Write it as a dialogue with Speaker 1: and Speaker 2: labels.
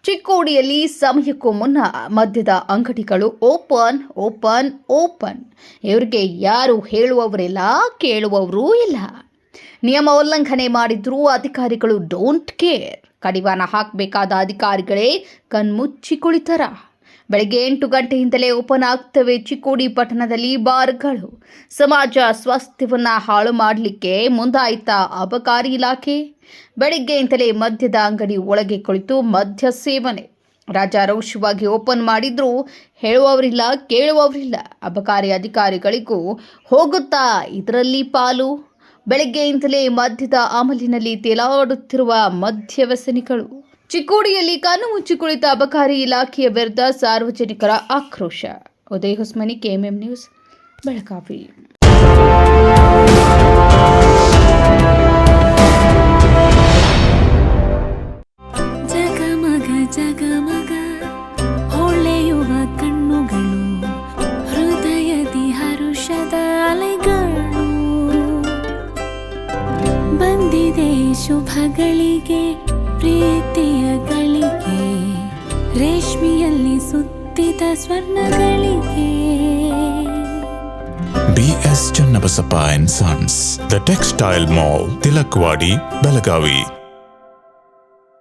Speaker 1: ಚಿಕ್ಕೋಡಿಯಲ್ಲಿ ಸಮಯಕ್ಕೂ ಮುನ್ನ ಮದ್ಯದ ಅಂಗಡಿಗಳು ಓಪನ್ ಓಪನ್ ಓಪನ್. ಇವರಿಗೆ ಯಾರು ಹೇಳುವವರಿಲ್ಲ, ಕೇಳುವವರೂ ಇಲ್ಲ. ನಿಯಮ ಉಲ್ಲಂಘನೆ ಮಾಡಿದ್ರೂ ಅಧಿಕಾರಿಗಳು ಡೋಂಟ್ ಕೇರ್. ಕಡಿವಾಣ ಹಾಕಬೇಕಾದ ಅಧಿಕಾರಿಗಳೇ ಕಣ್ಮುಚ್ಚಿ ಕುಳಿತರ. ಬೆಳಗ್ಗೆ 8 ಗಂಟೆಯಿಂದಲೇ ಓಪನ್ ಆಗ್ತವೆ ಚಿಕ್ಕೋಡಿ ಪಟ್ಟಣದಲ್ಲಿ ಬಾರ್ಗಳು. ಸಮಾಜ ಸ್ವಾಸ್ಥ್ಯವನ್ನ ಹಾಳು ಮಾಡಲಿಕ್ಕೆ ಮುಂದಾಯ್ತಾ ಅಬಕಾರಿ ಇಲಾಖೆ? ಬೆಳಗ್ಗೆಯಿಂದಲೇ ಮದ್ಯದ ಅಂಗಡಿ ಒಳಗೆ ಕುಳಿತು ಮದ್ಯ ಸೇವನೆ. ರಾಜಾರೋಷವಾಗಿ ಓಪನ್ ಮಾಡಿದ್ರೂ ಹೇಳುವವರಿಲ್ಲ, ಕೇಳುವವರಿಲ್ಲ. ಅಬಕಾರಿ ಅಧಿಕಾರಿಗಳಿಗೂ ಹೋಗುತ್ತಾ ಇದರಲ್ಲಿ ಪಾಲು? ಬೆಳಗ್ಗೆಯಿಂದಲೇ ಮದ್ಯದ ಅಮಲಿನಲ್ಲಿ ತೇಲಾಡುತ್ತಿರುವ ಮದ್ಯ ವ್ಯಸನಿಗಳು. ಚಿಕ್ಕೋಡಿಯಲ್ಲಿ ಕಣ್ಣು ಮುಚ್ಚಿ ಕುಳಿತ ಅಬಕಾರಿ ಇಲಾಖೆಯ ವಿರುದ್ಧ ಸಾರ್ವಜನಿಕರ ಆಕ್ರೋಶ. Uday Hosmani, KMM news, Belagavi.
Speaker 2: ಜಗಮಗ ಜಗಮಗ ಹೊಳೆಯುವ ಕಣ್ಣುಗಳು, ಹೃದಯದಿ ಹರುಷದ ಅಲೆಗಳು. ಬಂದಿದೆ ಶುಭಗಳಿಗೆ, ಪ್ರೀತಿಯ ಗಳಿಗೆ, ರೇಷ್ಮೆಯಲ್ಲಿ ಸುತ್ತಿದ ಸ್ವರ್ಣಗಳಿಗೆ.
Speaker 3: BS Channabasappa and Sons, The Textile Mall, Tilakvadi, Belagavi.